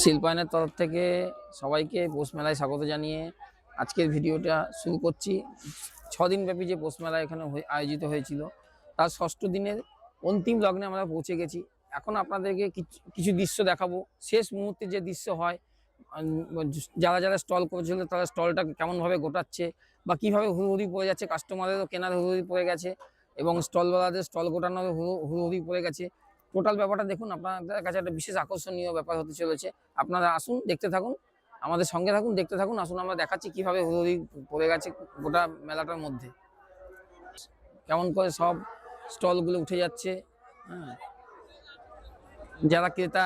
শিল্পায়নের তরফ থেকে সবাইকে পৌষ মেলায় স্বাগত জানিয়ে আজকের ভিডিওটা শুরু করছি। 6 দিন ব্যাপী যে পৌষ মেলা এখানে আয়োজিত হয়েছিল তার 6ষ্ঠ দিনের অন্তিম লগ্নে আমরা পৌঁছে গেছি। এখন আপনাদেরকে কিছু দৃশ্য দেখাবো। শেষ মুহূর্তে যে দৃশ্য হয়, যারা যারা স্টল করেছিল তারা স্টলটা কেমনভাবে গোটাচ্ছে বা কীভাবে হুড়োহুড়ি পড়ে যাচ্ছে, কাস্টমারেরও কেনার হুড়োহুড়ি পড়ে গেছে এবং স্টলওয়ালাদের স্টল গোটানোর হুড়োহুড়ি পড়ে গেছে। টোটাল ব্যাপারটা দেখুন, আপনাদের কাছে একটা বিশেষ আকর্ষণীয় ব্যাপার হতে চলেছে। আপনারা আসুন, দেখতে থাকুন, আমাদের সঙ্গে থাকুন, দেখতে থাকুন। আসুন আমরা দেখাচ্ছি কীভাবে হুড়োহুড়ি পড়ে গেছে গোটা মেলাটার মধ্যে, কেমন করে সব স্টলগুলো উঠে যাচ্ছে। হ্যাঁ, যারা ক্রেতা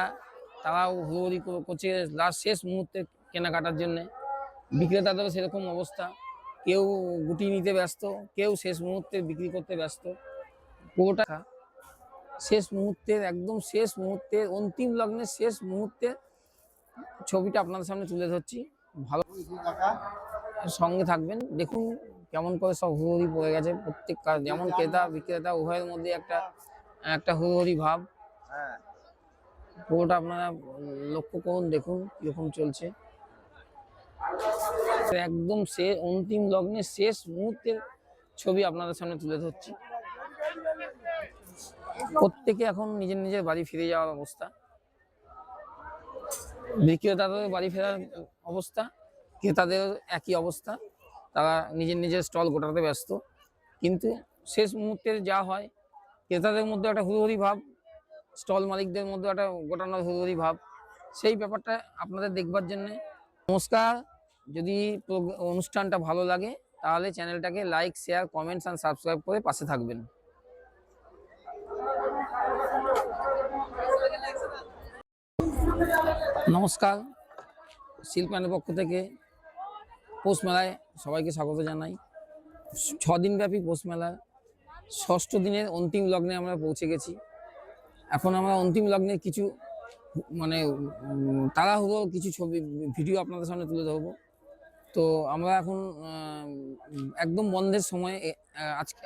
তারাও হুড়োহুড়ি করছে লাস্ট শেষ মুহূর্তে কেনাকাটার জন্যে। বিক্রেতাদেরও সেরকম অবস্থা, কেউ গুটি নিতে ব্যস্ত, কেউ শেষ মুহূর্তে বিক্রি করতে ব্যস্ত। পুরোটা শেষ মুহূর্তের, একদম শেষ মুহূর্তের, অন্তিম লগ্নের শেষ মুহূর্তের ছবিটা আপনাদের সামনে তুলে ধরছি। ভালো সঙ্গে থাকবেন, দেখুন কেমন করে সব হুড়োহুড়ি পড়ে গেছে। প্রত্যেক যেমন ক্রেতা বিক্রেতা উভয়ের মধ্যে একটা হুড়োহুড়ি ভাব। পুরোটা আপনারা লক্ষ্য করুন, দেখুন কিরকম চলছে। একদম অন্তিম লগ্নের শেষ মুহূর্তের ছবি আপনাদের সামনে তুলে ধরছি। প্রত্যেকে এখন নিজের নিজের বাড়ি ফিরে যাওয়ার অবস্থা, বিক্রেতাদের বাড়ি ফেরার অবস্থা, ক্রেতাদের একই অবস্থা। তারা নিজের নিজের স্টল গোটাতে ব্যস্ত। কিন্তু শেষ মুহূর্তের যা হয়, ক্রেতাদের মধ্যে একটা হুড়োহুড়ি ভাব, স্টল মালিকদের মধ্যে একটা গোটানোর হুড়োহুড়ি ভাব, সেই ব্যাপারটা আপনাদের দেখবার জন্যে। নমস্কার। যদি অনুষ্ঠানটা ভালো লাগে তাহলে চ্যানেলটাকে like, share, comments and subscribe করে পাশে থাকবেন। নমস্কার। শিল্পায়নের পক্ষ থেকে পৌষ মেলায় সবাইকে স্বাগত জানাই। 6 দিন ব্যাপী পৌষ মেলা 6ষ্ঠ দিনের অন্তিম লগ্নে আমরা পৌঁছে গেছি। এখন আমরা অন্তিম লগ্নের কিছু তাড়াহুড়ো কিছু ভিডিও আপনাদের সামনে তুলে ধরবো। তো আমরা এখন একদম বন্ধের সময়,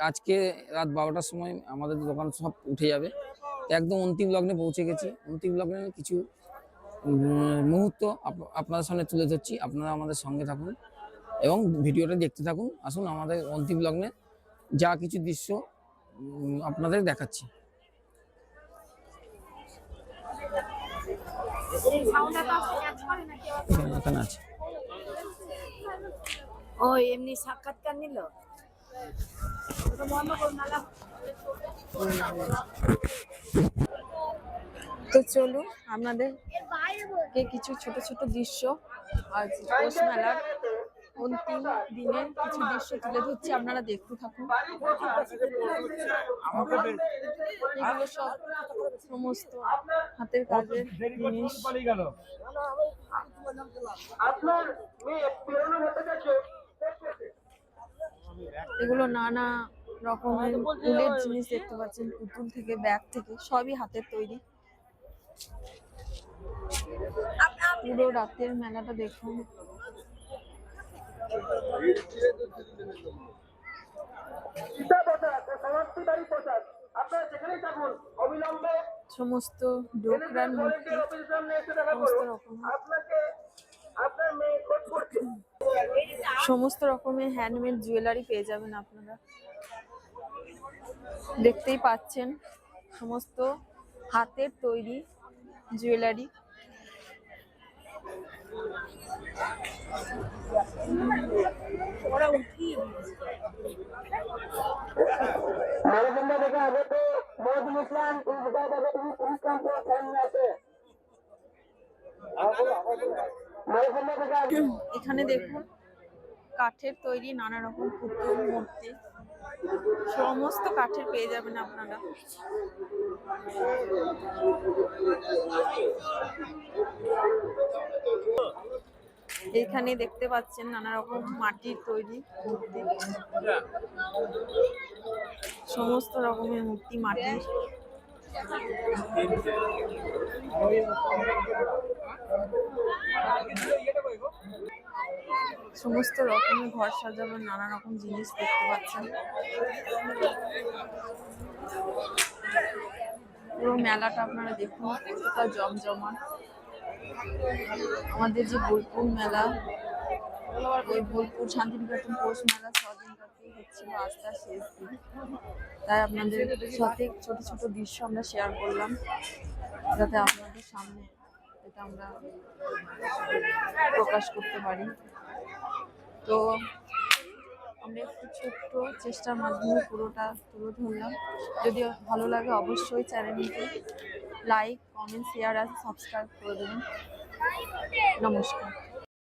আজকে রাত 12টার সময় আমাদের দোকান সব উঠে যাবে। একদম অন্তিম লগ্নে পৌঁছে গেছি। অন্তিম লগ্নের কিছু মুহূর্ত আপনাদের সামনে তুলে ধরছি। আপনারা আমাদের সঙ্গে থাকুন এবং ভিডিওটা দেখতে থাকুন। আসুন আমাদের অন্তিম লগ্নে যা কিছু দৃশ্য আপনাদের দেখাচ্ছি। এখানে আছে। ও এমনি সাক্ষাৎকার নিল। তো চলুন আপনাদেরকে কিছু ছোট ছোট দৃশ্য আজ পৌষ মেলার অন্তিম দিনের কিছু দৃশ্য তুলে ধরছি, আপনারা দেখতে থাকুন। এগুলো সব সমস্ত হাতের কাজের জিনিস। এগুলো নানা রকমের ফুলের জিনিস দেখতে পাচ্ছেন, পুতুল থেকে ব্যাগ থেকে সবই হাতের তৈরি। পুরো রাতের মেলাটা দেখুন। সমস্ত ডোকরার মূর্তি, সমস্ত রকমের হ্যান্ডমেড জুয়েলারি পেয়ে যাবেন আপনারা। দেখতেই পাচ্ছেন সমস্ত হাতের তৈরি জুয়েলারি। এখানে দেখুন কাঠের তৈরি নানা রকম পুতুল মূর্তি, সমস্ত কাঠের পেয়ে যাবেন আপনারা। এখানে দেখতে পাচ্ছেন নানা রকম মাটির তৈরি মূর্তি, সমস্ত রকমের মূর্তি মাটির। সমস্ত রকমের ঘর সাজানোর নানা রকম জিনিস দেখতে পাচ্ছেন। পুরো মেলাটা আপনারা দেখুন কতটা জমজমাট। আমাদের যে বোলপুর মেলা, ওই বোলপুর শান্তিনিকেতন পৌষ মেলা 6 দিন ব্যাপী হচ্ছিল, আজ তার শেষ দিন। তাই আপনাদের সাথে ছোট ছোট দৃশ্য আমরা শেয়ার করলাম, যাতে আপনাদের সামনে এটা আমরা প্রকাশ করতে পারি। তো আমরা একটু ছোট্ট চেষ্টার মাধ্যমে পুরোটা তুলে ধরলাম। যদি ভালো লাগে অবশ্যই চ্যানেলটিকে লাইক, কমেন্ট, শেয়ার আর সাবস্ক্রাইব করে দেবেন। নমস্কার।